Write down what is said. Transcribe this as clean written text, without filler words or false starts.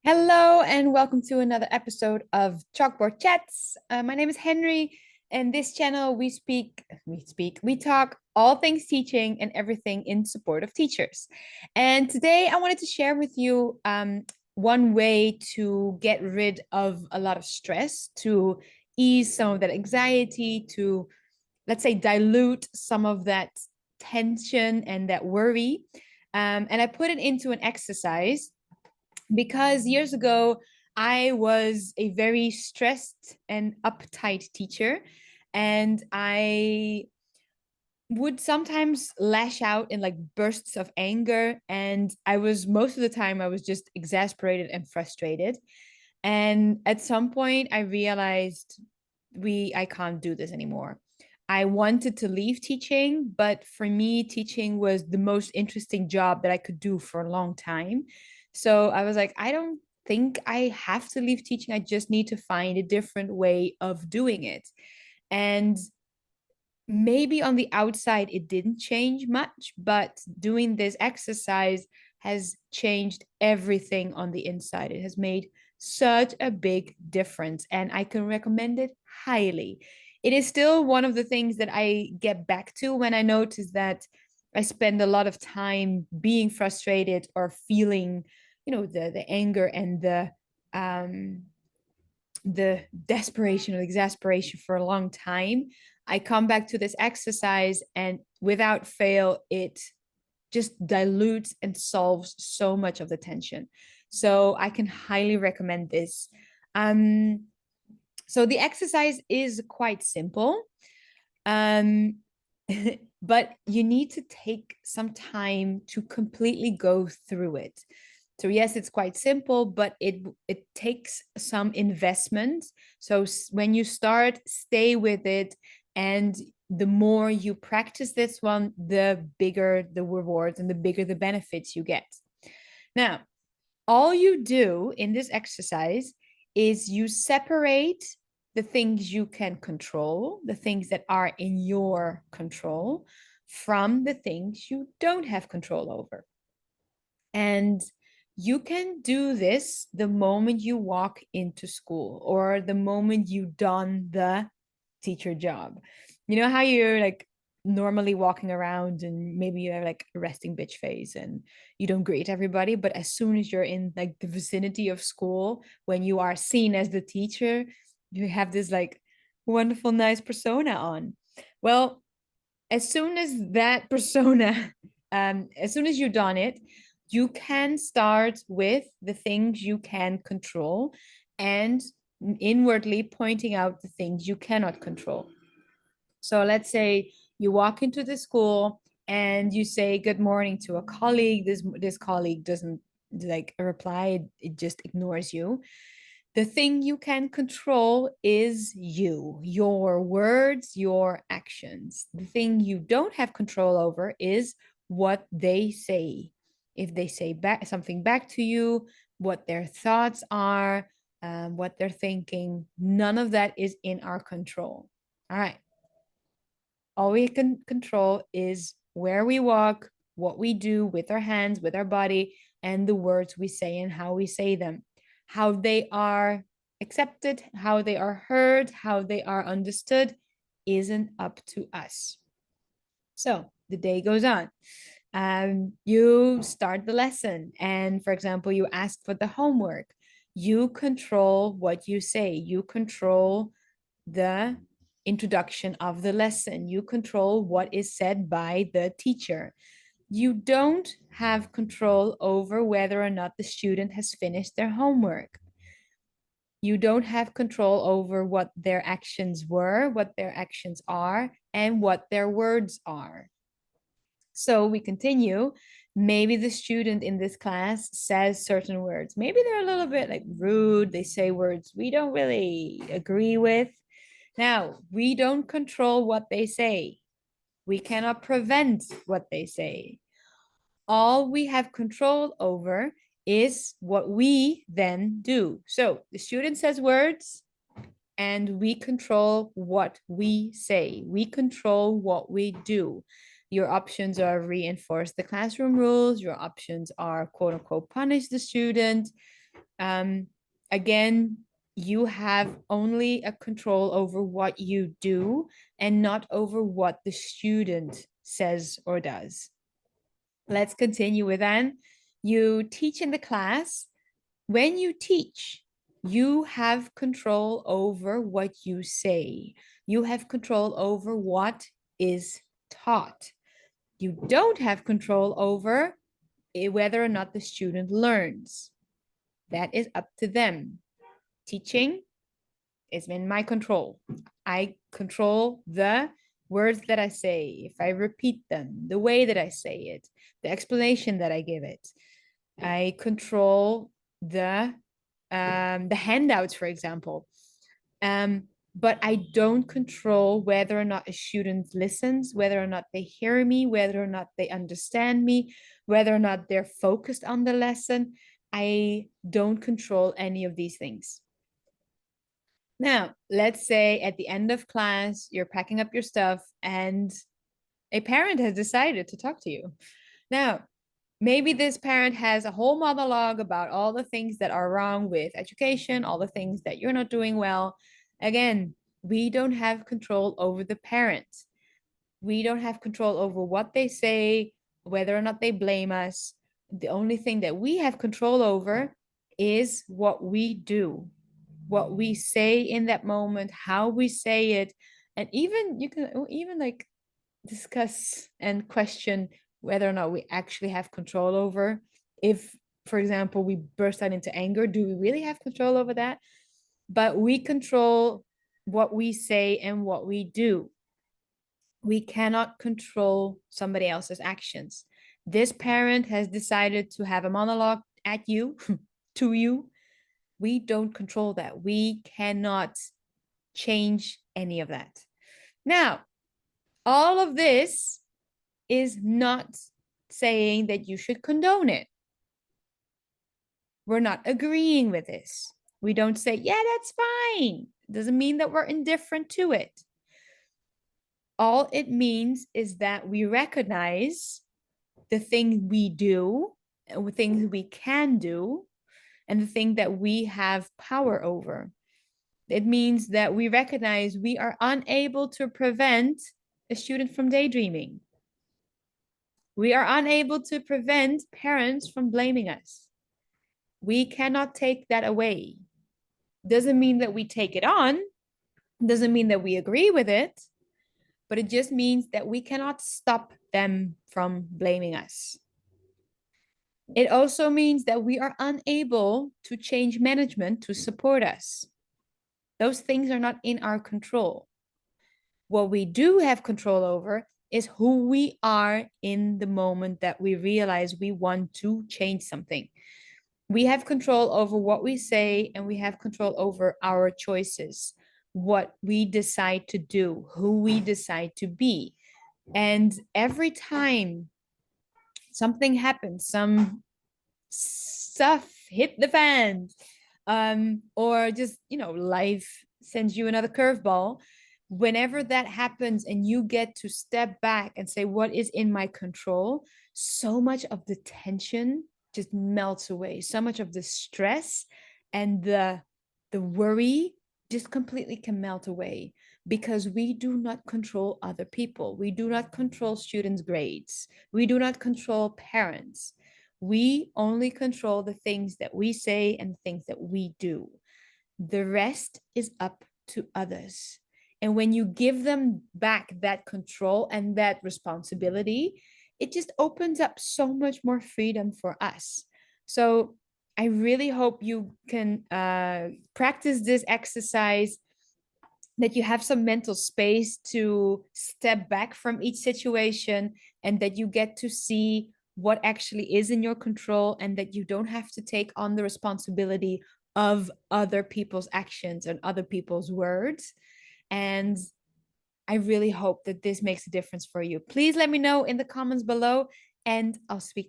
Hello and welcome to another episode of Chalkboard Chats. My name is Henry, and this channel we talk all things teaching and everything in support of teachers. And today I wanted to share with you one way to get rid of a lot of stress, to ease some of that anxiety, to let's say dilute some of that tension and that worry. And I put it into an exercise because years ago I was a very stressed and uptight teacher, and I would sometimes lash out in like bursts of anger, and I was most of the time I was just exasperated and frustrated. And at some point I realized I can't do this anymore. I wanted to leave teaching, but for me teaching was the most interesting job that I could do for a long time. So I was like, I don't think I have to leave teaching. I just need to find a different way of doing it. And maybe on the outside it didn't change much, but doing this exercise has changed everything on the inside. It has made such a big difference, and I can recommend it highly. It is still one of the things that I get back to when I notice that I spend a lot of time being frustrated or feeling, the anger and um the desperation or exasperation for a long time. I come back to this exercise, and without fail, it just dilutes and solves so much of the tension. So I can highly recommend this. Um, so the exercise is quite simple, um, but you need to take some time to completely go through it. So yes, it's quite simple, but it takes some investment. So when you start, stay with it, and the more you practice this one, the bigger the rewards and the bigger the benefits you get. Now, all you do in this exercise is you separate the things you can control, the things that are in your control, from the things you don't have control over. And you can do this the moment you walk into school or the moment you done the teacher job. You know how you're like normally walking around and maybe you have like a resting bitch face and you don't greet everybody, but as soon as you're in like the vicinity of school, when you are seen as the teacher, you have this like wonderful, nice persona on. Well, as soon as that persona, as soon as you done it, you can start with the things you can control and inwardly pointing out the things you cannot control. So let's say you walk into the school and you say good morning to a colleague. This colleague doesn't like reply, it just ignores you. The thing you can control is you, your words, your actions. The thing you don't have control over is what they say. If they say something back to you, what their thoughts are, what they're thinking, none of that is in our control. All right. All we can control is where we walk, what we do with our hands, with our body, and the words we say and how we say them. How they are accepted, how they are heard, how they are understood isn't up to us. So the day goes on. You start the lesson, and for example, you ask for the homework. You control what you say, you control the introduction of the lesson. You control what is said by the teacher. You don't have control over whether or not the student has finished their homework. You don't have control over what their actions were, what their actions are, and what their words are. So we continue. Maybe the student in this class says certain words. Maybe they're a little bit like rude. They say words we don't really agree with. Now, we don't control what they say. We cannot prevent what they say. All we have control over is what we then do. So the student says words, and we control what we say. We control what we do. Your options are reinforce the classroom rules. Your options are quote unquote punish the student. Again, you have only a control over what you do and not over what the student says or does. Let's continue with then. You teach in the class. When you teach, you have control over what you say. You have control over what is taught. You don't have control over whether or not the student learns. That is up to them. Teaching is in my control. I control the words that I say, if I repeat them, the way that I say it, the explanation that I give it. I control the handouts, for example. But I don't control whether or not a student listens, whether or not they hear me, whether or not they understand me, whether or not they're focused on the lesson. I don't control any of these things. Now, let's say at the end of class, you're packing up your stuff and a parent has decided to talk to you. Now, maybe this parent has a whole monologue about all the things that are wrong with education, all the things that you're not doing well. Again, we don't have control over the parent. We don't have control over what they say, whether or not they blame us. The only thing that we have control over is what we do, what we say in that moment, how we say it. And even you can even like discuss and question whether or not we actually have control over. If, for example, we burst out into anger, do we really have control over that? But we control what we say and what we do. We cannot control somebody else's actions. This parent has decided to have a monologue at you, to you. We don't control that. We cannot change any of that. Now, all of this is not saying that you should condone it. We're not agreeing with this. We don't say, yeah, that's fine. It doesn't mean that we're indifferent to it. All it means is that we recognize the things we do, and the things we can do, and the thing that we have power over. It means that we recognize we are unable to prevent a student from daydreaming. We are unable to prevent parents from blaming us. We cannot take that away. Doesn't mean that we take it on, doesn't mean that we agree with it, but it just means that we cannot stop them from blaming us. It also means that we are unable to change management to support us. Those things are not in our control. What we do have control over is who we are in the moment that we realize we want to change something. We have control over what we say, and we have control over our choices, what we decide to do, who we decide to be. And every time something happens, some stuff hit the fan, or just, life sends you another curveball. Whenever that happens and you get to step back and say, what is in my control? So much of the tension just melts away. So much of the stress and the worry just completely can melt away, because we do not control other people. We do not control students' grades. We do not control parents. We only control the things that we say and the things that we do. The rest is up to others. And when you give them back that control and that responsibility, it just opens up so much more freedom for us. So I really hope you can practice this exercise, that you have some mental space to step back from each situation, and that you get to see what actually is in your control, and that you don't have to take on the responsibility of other people's actions and other people's words. And I really hope that this makes a difference for you. Please let me know in the comments below, and I'll speak